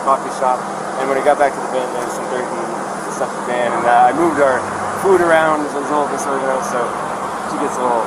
coffee shop, and when I got back to the van, there was some dirt and stuff in the van, and I moved our food around. It was a little disorganized, so she gets a little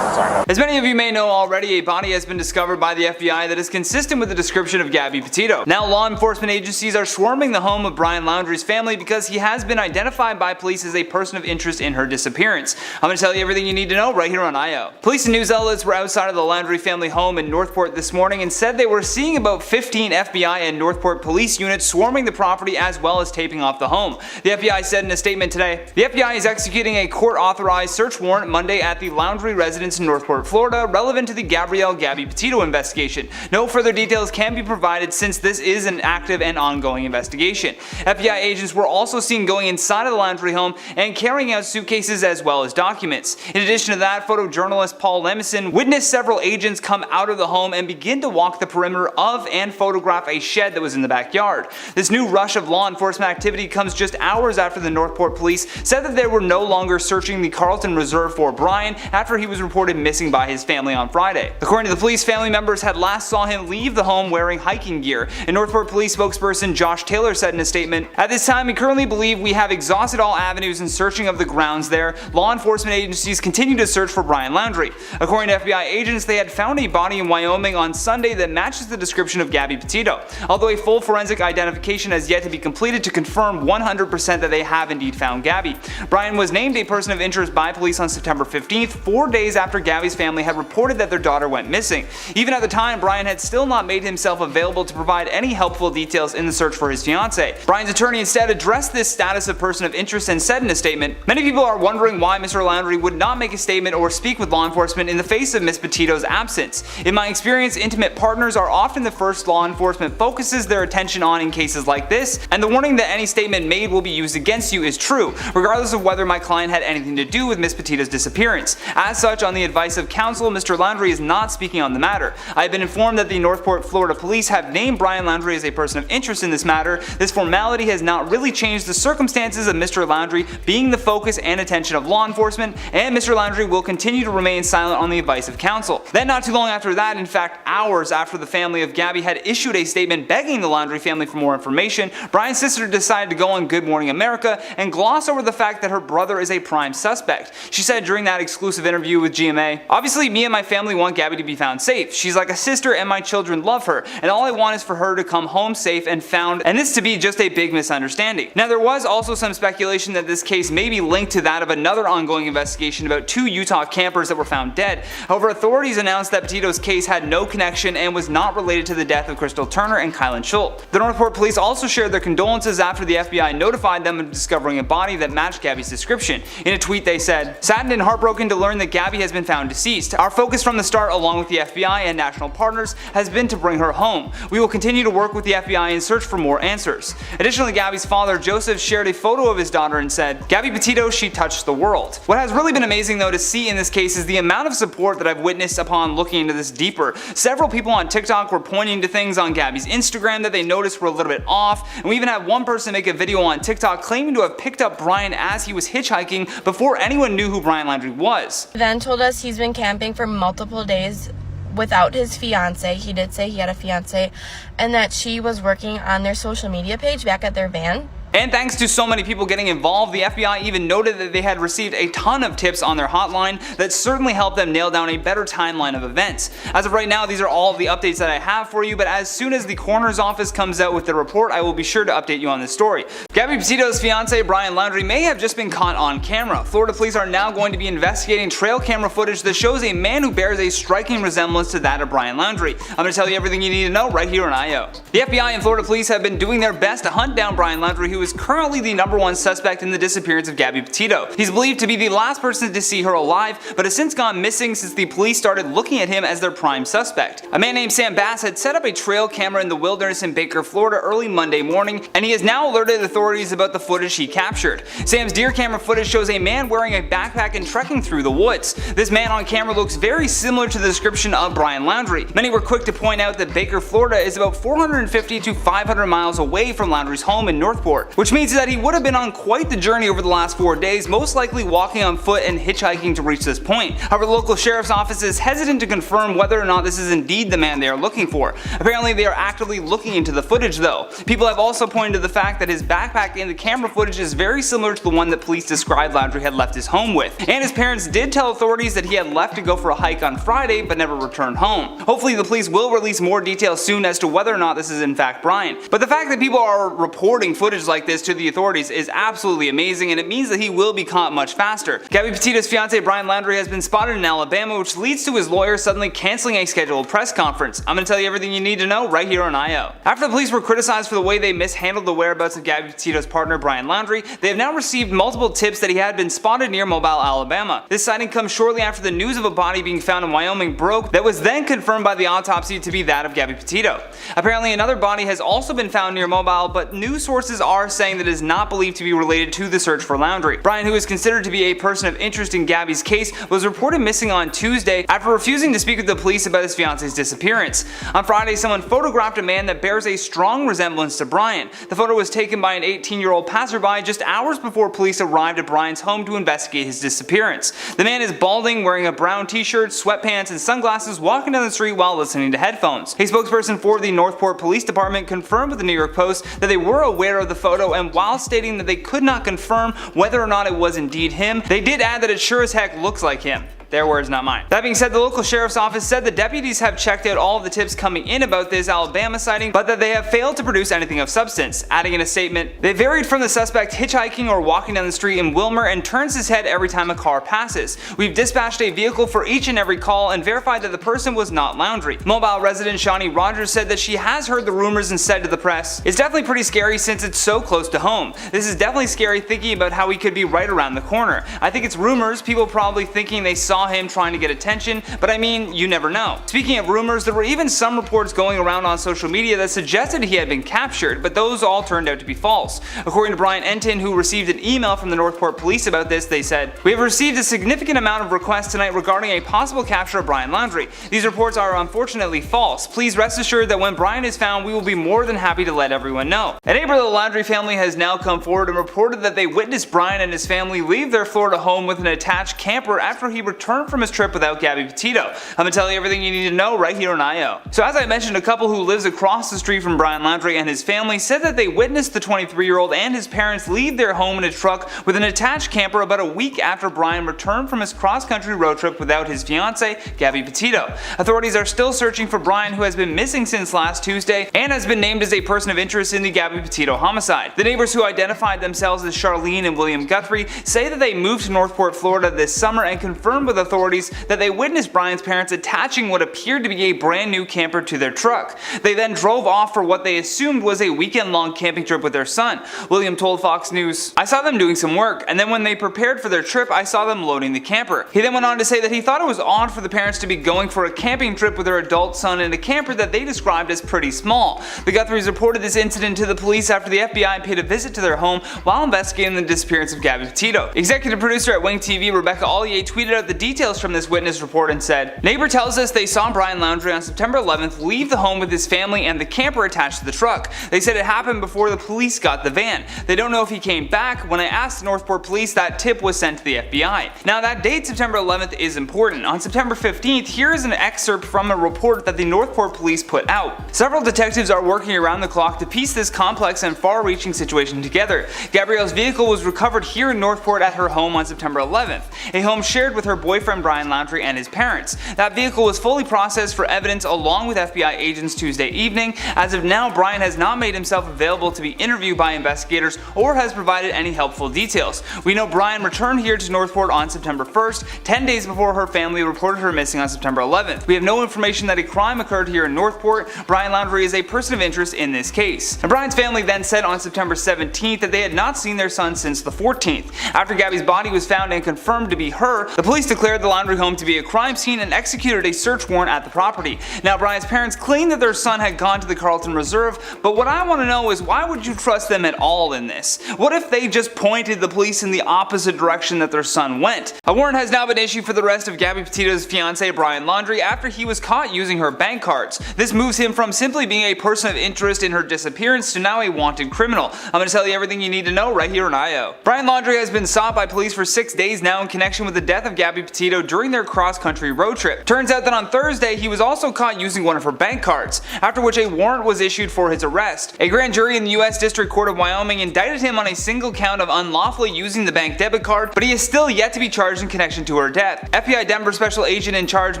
Sorry. As many of you may know already, a body has been discovered by the FBI that is consistent with the description of Gabby Petito. Now law enforcement agencies are swarming the home of Brian Laundrie's family because he has been identified by police as a person of interest in her disappearance. I'm going to tell you everything you need to know right here on IO. Police and news outlets were outside of the Laundrie family home in Northport this morning and said they were seeing about 15 FBI and Northport police units swarming the property as well as taping off the home. The FBI said in a statement today, the FBI is executing a court-authorized search warrant Monday at the Laundrie residence in Northport, Florida, relevant to the Gabby Petito investigation. No further details can be provided since this is an active and ongoing investigation. FBI agents were also seen going inside of the Laundrie home and carrying out suitcases as well as documents. In addition to that, photojournalist Paul Lemison witnessed several agents come out of the home and begin to walk the perimeter of and photograph a shed that was in the backyard. This new rush of law enforcement activity comes just hours after the Northport police said that they were no longer searching the Carlton Reserve for Brian after he was reported missing by his family on Friday. According to the police, family members had last saw him leave the home wearing hiking gear. And Northport police spokesperson Josh Taylor said in a statement, "At this time, we currently believe we have exhausted all avenues in searching of the grounds there. Law enforcement agencies continue to search for Brian Laundrie." According to FBI agents, they had found a body in Wyoming on Sunday that matches the description of Gabby Petito, although a full forensic identification has yet to be completed to confirm 100% that they have indeed found Gabby. Brian was named a person of interest by police on September 15th, 4 days after Gabby's family had reported that their daughter went missing. Even at the time, Brian had still not made himself available to provide any helpful details in the search for his fiancé. Brian's attorney instead addressed this status of person of interest and said in a statement, "Many people are wondering why Mr. Laundrie would not make a statement or speak with law enforcement in the face of Ms. Petito's absence. In my experience, intimate partners are often the first law enforcement focuses their attention on in cases like this, and the warning that any statement made will be used against you is true, regardless of whether my client had anything to do with Ms. Petito's disappearance. As such, on the advice of counsel, Mr. Laundrie is not speaking on the matter. I have been informed that the Northport, Florida police have named Brian Laundrie as a person of interest in this matter. This formality has not really changed the circumstances of Mr. Laundrie being the focus and attention of law enforcement, and Mr. Laundrie will continue to remain silent on the advice of counsel." Then not too long after that, in fact hours after the family of Gabby had issued a statement begging the Laundrie family for more information, Brian's sister decided to go on Good Morning America and gloss over the fact that her brother is a prime suspect. She said during that exclusive interview with GMA, "Obviously me and my family want Gabby to be found safe. She's like a sister and my children love her, and all I want is for her to come home safe and found, and this to be just a big misunderstanding." Now there was also some speculation that this case may be linked to that of another ongoing investigation about 2 Utah campers that were found dead. However, authorities announced that Petito's case had no connection and was not related to the death of Crystal Turner and Kylan Schultz. The Northport police also shared their condolences after the FBI notified them of discovering a body that matched Gabby's description. In a tweet they said, "Saddened and heartbroken to learn that Gabby has been found deceased. Our focus from the start, along with the FBI and national partners, has been to bring her home. We will continue to work with the FBI and search for more answers." Additionally, Gabby's father, Joseph, shared a photo of his daughter and said, "Gabby Petito, she touched the world." What has really been amazing though to see in this case is the amount of support that I've witnessed upon looking into this deeper. Several people on TikTok were pointing to things on Gabby's Instagram that they noticed were a little bit off, and we even had one person make a video on TikTok claiming to have picked up Brian as he was hitchhiking before anyone knew who Brian Laundrie was. Then told us he's been camping for multiple days without his fiance. He did say he had a fiance, and that she was working on their social media page back at their van. And thanks to so many people getting involved, the FBI even noted that they had received a ton of tips on their hotline that certainly helped them nail down a better timeline of events. As of right now, these are all of the updates that I have for you, but as soon as the coroner's office comes out with the report, I will be sure to update you on this story. Gabby Petito's fiance Brian Laundrie may have just been caught on camera. Florida police are now going to be investigating trail camera footage that shows a man who bears a striking resemblance to that of Brian Laundrie. I'm going to tell you everything you need to know right here on IO. The FBI and Florida police have been doing their best to hunt down Brian Laundrie, who is currently the #1 suspect in the disappearance of Gabby Petito. He's believed to be the last person to see her alive, but has since gone missing since the police started looking at him as their prime suspect. A man named Sam Bass had set up a trail camera in the wilderness in Baker, Florida early Monday morning, and he has now alerted authorities about the footage he captured. Sam's deer camera footage shows a man wearing a backpack and trekking through the woods. This man on camera looks very similar to the description of Brian Laundrie. Many were quick to point out that Baker, Florida is about 450 to 500 miles away from Laundrie's home in Northport. which means that he would have been on quite the journey over the last 4 days, most likely walking on foot and hitchhiking to reach this point. However, the local sheriff's office is hesitant to confirm whether or not this is indeed the man they are looking for. Apparently they are actively looking into the footage though. People have also pointed to the fact that his backpack in the camera footage is very similar to the one that police described Laundrie had left his home with, and his parents did tell authorities that he had left to go for a hike on Friday but never returned home. Hopefully the police will release more details soon as to whether or not this is in fact Brian. But the fact that people are reporting footage like this to the authorities is absolutely amazing, and it means that he will be caught much faster. Gabby Petito's fiance Brian Laundrie has been spotted in Alabama, which leads to his lawyer suddenly canceling a scheduled press conference. I'm going to tell you everything you need to know right here on IO. After the police were criticized for the way they mishandled the whereabouts of Gabby Petito's partner Brian Laundrie, they have now received multiple tips that he had been spotted near Mobile, Alabama. This sighting comes shortly after the news of a body being found in Wyoming broke that was then confirmed by the autopsy to be that of Gabby Petito. Apparently another body has also been found near Mobile, but news sources are saying that it is not believed to be related to the search for Laundrie. Brian, who is considered to be a person of interest in Gabby's case, was reported missing on Tuesday after refusing to speak with the police about his fiance's disappearance. On Friday, someone photographed a man that bears a strong resemblance to Brian. The photo was taken by an 18-year-old passerby just hours before police arrived at Brian's home to investigate his disappearance. The man is balding, wearing a brown t-shirt, sweatpants, and sunglasses, walking down the street while listening to headphones. A spokesperson for the Northport Police Department confirmed with the New York Post that they were aware of the photo, and while stating that they could not confirm whether or not it was indeed him, they did add that it sure as heck looks like him. Their words, not mine. That being said, the local sheriff's office said the deputies have checked out all of the tips coming in about this Alabama sighting, but that they have failed to produce anything of substance. Adding in a statement, they varied from the suspect hitchhiking or walking down the street in Wilmer and turns his head every time a car passes. We've dispatched a vehicle for each and every call and verified that the person was not Laundrie. Mobile resident Shawnee Rogers said that she has heard the rumors and said to the press, "It's definitely pretty scary since it's so close to home. This is definitely scary thinking about how he could be right around the corner. I think it's rumors, people probably thinking they saw him trying to get attention, but I mean, you never know." Speaking of rumors, there were even some reports going around on social media that suggested he had been captured, but those all turned out to be false. According to Brian Enton, who received an email from the Northport Police about this, they said, "We have received a significant amount of requests tonight regarding a possible capture of Brian Laundrie. These reports are unfortunately false. Please rest assured that when Brian is found, we will be more than happy to let everyone know." A neighbor of the Laundrie family has now come forward and reported that they witnessed Brian and his family leave their Florida home with an attached camper after he returned from his trip without Gabby Petito. I'm gonna tell you everything you need to know right here on IO. So as I mentioned, a couple who lives across the street from Brian Laundrie and his family said that they witnessed the 23-year-old and his parents leave their home in a truck with an attached camper about a week after Brian returned from his cross-country road trip without his fiancée, Gabby Petito. Authorities are still searching for Brian, who has been missing since last Tuesday and has been named as a person of interest in the Gabby Petito homicide. The neighbors, who identified themselves as Charlene and William Guthrie, say that they moved to Northport, Florida this summer and confirmed with authorities that they witnessed Brian's parents attaching what appeared to be a brand new camper to their truck. They then drove off for what they assumed was a weekend-long camping trip with their son. William told Fox News, "I saw them doing some work, and then when they prepared for their trip, I saw them loading the camper." He then went on to say that he thought it was odd for the parents to be going for a camping trip with their adult son in a camper that they described as pretty small. The Guthries reported this incident to the police after the FBI paid a visit to their home while investigating the disappearance of Gabby Petito. Executive producer at Wing TV Rebecca Ollier tweeted out the details from this witness report and said, "Neighbor tells us they saw Brian Laundrie on September 11th leave the home with his family and the camper attached to the truck. They said it happened before the police got the van. They don't know if he came back. When I asked the Northport Police, that tip was sent to the FBI." Now that date, September 11th, is important. On September 15th, here is an excerpt from a report that the Northport Police put out. Several detectives are working around the clock to piece this complex and far-reaching situation together. Gabrielle's vehicle was recovered here in Northport at her home on September 11th, a home shared with her boyfriend Brian Laundrie and his parents. That vehicle was fully processed for evidence along with FBI agents Tuesday evening. As of now, Brian has not made himself available to be interviewed by investigators or has provided any helpful details. We know Brian returned here to Northport on September 1st, 10 days before her family reported her missing on September 11th. We have no information that a crime occurred here in Northport. Brian Laundrie is a person of interest in this case. And Brian's family then said on September 17th that they had not seen their son since the 14th. After Gabby's body was found and confirmed to be her, the police declared declared the Laundrie home to be a crime scene and executed a search warrant at the property. Now, Brian's parents claim that their son had gone to the Carlton Reserve, but what I want to know is, why would you trust them at all in this? What if they just pointed the police in the opposite direction that their son went? A warrant has now been issued for the arrest of Gabby Petito's fiance Brian Laundrie after he was caught using her bank cards. This moves him from simply being a person of interest in her disappearance to now a wanted criminal. I'm going to tell you everything you need to know right here on IO. Brian Laundrie has been sought by police for 6 days now in connection with the death of Gabby Petito during their cross-country road trip. Turns out that on Thursday he was also caught using one of her bank cards, after which a warrant was issued for his arrest. A grand jury in the U.S. District Court of Wyoming indicted him on a single count of unlawfully using the bank debit card, but he is still yet to be charged in connection to her death. FBI Denver Special Agent in charge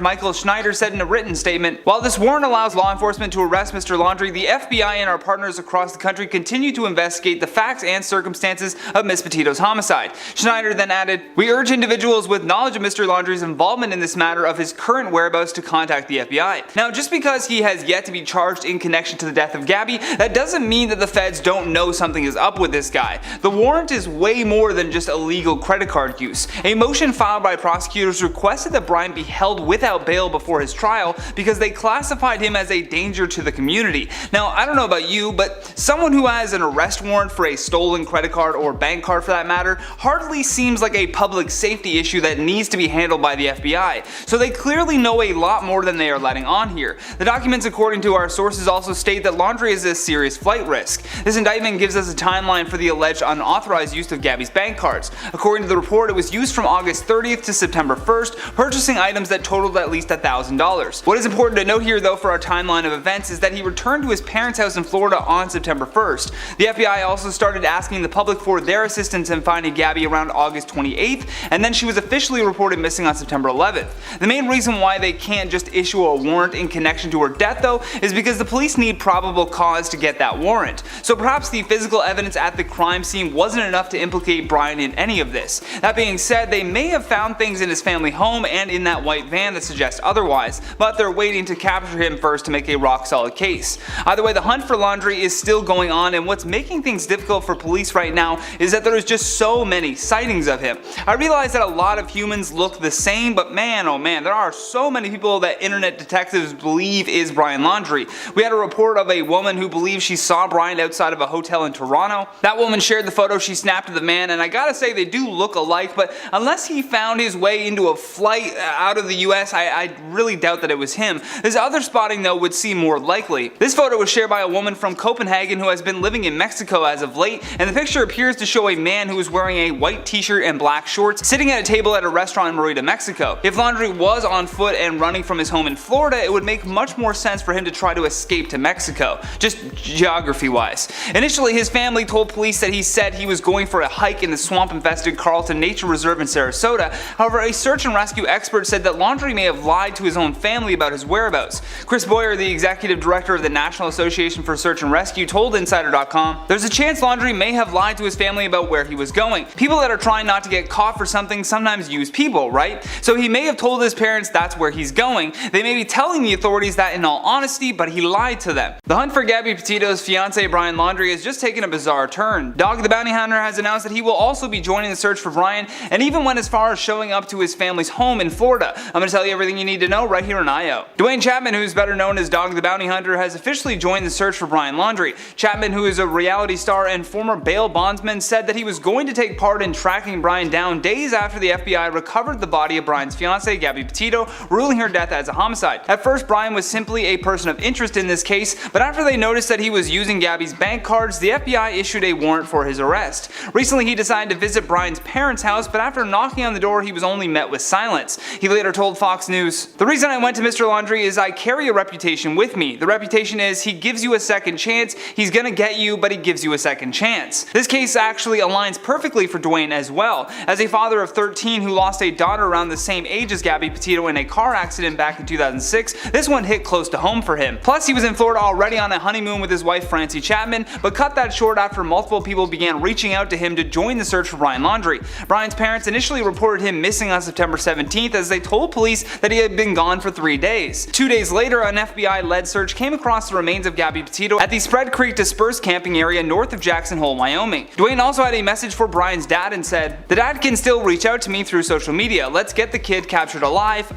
Michael Schneider said in a written statement, "While this warrant allows law enforcement to arrest Mr. Laundrie, the FBI and our partners across the country continue to investigate the facts and circumstances of Ms. Petito's homicide." Schneider then added, "We urge individuals with knowledge of Mr. Laundrie's involvement in this matter of his current whereabouts to contact the FBI." Now, just because he has yet to be charged in connection to the death of Gabby, that doesn't mean that the feds don't know something is up with this guy. The warrant is way more than just illegal credit card use. A motion filed by prosecutors requested that Brian be held without bail before his trial because they classified him as a danger to the community. Now, I don't know about you, but someone who has an arrest warrant for a stolen credit card or bank card for that matter hardly seems like a public safety issue that needs to be handled by the FBI. So they clearly know a lot more than they are letting on here. The documents, according to our sources, also state that Laundrie is a serious flight risk. This indictment gives us a timeline for the alleged unauthorized use of Gabby's bank cards. According to the report, it was used from August 30th to September 1st, purchasing items that totaled at least $1,000. What is important to note here though for our timeline of events is that he returned to his parents' house in Florida on September 1st. The FBI also started asking the public for their assistance in finding Gabby around August 28th, and then she was officially reported missing on September 11th. The main reason why they can't just issue a warrant in connection to her death though is because the police need probable cause to get that warrant. So perhaps the physical evidence at the crime scene wasn't enough to implicate Brian in any of this. That being said, they may have found things in his family home and in that white van that suggest otherwise, but they're waiting to capture him first to make a rock solid case. Either way, the hunt for Laundrie is still going on, and what's making things difficult for police right now is that there is just so many sightings of him. I realize that a lot of humans look the same, but man oh man, there are so many people that internet detectives believe is Brian Laundrie. We had a report of a woman who believes she saw Brian outside of a hotel in Toronto. That woman shared the photo she snapped of the man, and I gotta say they do look alike, but unless he found his way into a flight out of the US, I really doubt that it was him. This other spotting though would seem more likely. This photo was shared by a woman from Copenhagen who has been living in Mexico as of late, and the picture appears to show a man who is wearing a white t-shirt and black shorts sitting at a table at a restaurant in Merida, Mexico. If Laundrie was on foot and running from his home in Florida, it would make much more sense for him to try to escape to Mexico, just geography wise. Initially, his family told police that he said he was going for a hike in the swamp-infested Carlton Nature Reserve in Sarasota. However, a search and rescue expert said that Laundrie may have lied to his own family about his whereabouts. Chris Boyer, the executive director of the National Association for Search and Rescue, told Insider.com, "There's a chance Laundrie may have lied to his family about where he was going. People that are trying not to get caught for something sometimes use people, right? So he may have told his parents that's where he's going. They may be telling the authorities that in all honesty, but he lied to them." The hunt for Gabby Petito's fiance Brian Laundrie has just taken a bizarre turn. Dog the Bounty Hunter has announced that he will also be joining the search for Brian, and even went as far as showing up to his family's home in Florida. I'm going to tell you everything you need to know right here on IO. Dwayne Chapman, who's better known as Dog the Bounty Hunter, has officially joined the search for Brian Laundrie. Chapman, who is a reality star and former bail bondsman, said that he was going to take part in tracking Brian down days after the FBI recovered the body of Brian's fiancée, Gabby Petito, ruling her death as a homicide. At first, Brian was simply a person of interest in this case, but after they noticed that he was using Gabby's bank cards, the FBI issued a warrant for his arrest. Recently, he decided to visit Brian's parents' house, but after knocking on the door, he was only met with silence. He later told Fox News, "The reason I went to Mr. Laundrie is I carry a reputation with me. The reputation is he gives you a second chance, he's gonna get you, but he gives you a second chance." This case actually aligns perfectly for Dwayne as well. As a father of 13 who lost a daughter around the same age as Gabby Petito in a car accident back in 2006, this one hit close to home for him. Plus, he was in Florida already on a honeymoon with his wife Fiance Chapman, but cut that short after multiple people began reaching out to him to join the search for Brian Laundrie. Brian's parents initially reported him missing on September 17th as they told police that he had been gone for 3 days. 2 days later, an FBI-led search came across the remains of Gabby Petito at the Spread Creek dispersed camping area north of Jackson Hole, Wyoming. Dwayne also had a message for Brian's dad and said, "The dad can still reach out to me through social media. media. Let's get the kid captured alive.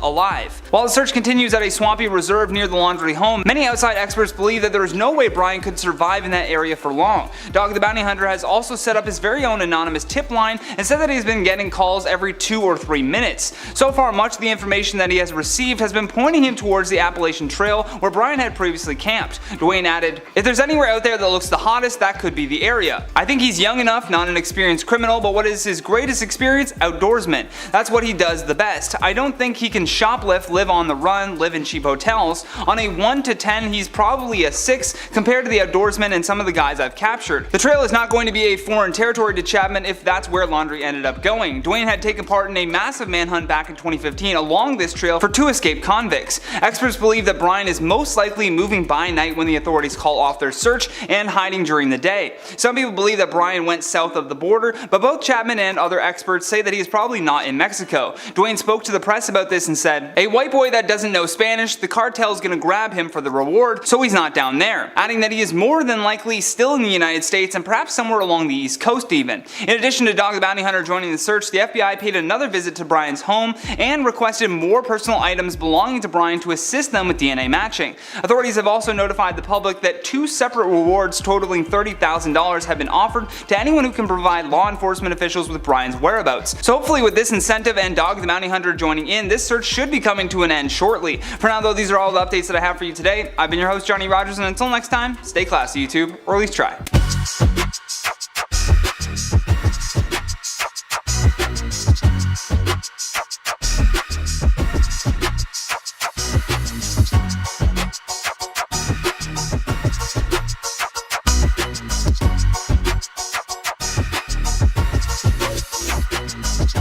While the search continues at a swampy reserve near the Laundrie home, many outside experts believe that there is no way Brian could survive in that area for long. Dog the Bounty Hunter has also set up his very own anonymous tip line and said that he's been getting calls every 2 or 3 minutes. So far, much of the information that he has received has been pointing him towards the Appalachian Trail where Brian had previously camped. Dwayne added, "If there's anywhere out there that looks the hottest, that could be the area. I think he's young enough, not an experienced criminal, but what is his greatest experience? Outdoorsman. That's what he does the best. I don't think he can shoplift, live on the run, live in cheap hotels. On a 1 to 10, he's probably a 6 compared to the outdoorsmen and some of the guys I've captured. The trail is not going to be a foreign territory to Chapman if that's where Laundrie ended up going. Dwayne had taken part in a massive manhunt back in 2015 along this trail for 2 escaped convicts. Experts believe that Brian is most likely moving by night when the authorities call off their search and hiding during the day. Some people believe that Brian went south of the border, but both Chapman and other experts say that he is probably not in Mexico. Dwayne spoke to the press about this and said, "A white boy that doesn't know Spanish, the cartel's gonna grab him for the reward, so he's not down there," adding that he is more than likely still in the United States and perhaps somewhere along the East Coast even. In addition to Dog the Bounty Hunter joining the search, the FBI paid another visit to Brian's home and requested more personal items belonging to Brian to assist them with DNA matching. Authorities have also notified the public that 2 separate rewards totaling $30,000 have been offered to anyone who can provide law enforcement officials with Brian's whereabouts. So hopefully with this incentive and Dog the Bounty Hunter joining in, this search should be coming to an end shortly. For now though, these are all the updates that I have for you today. I've been your host Johnny Rogers, and until next time, stay classy YouTube, or at least try.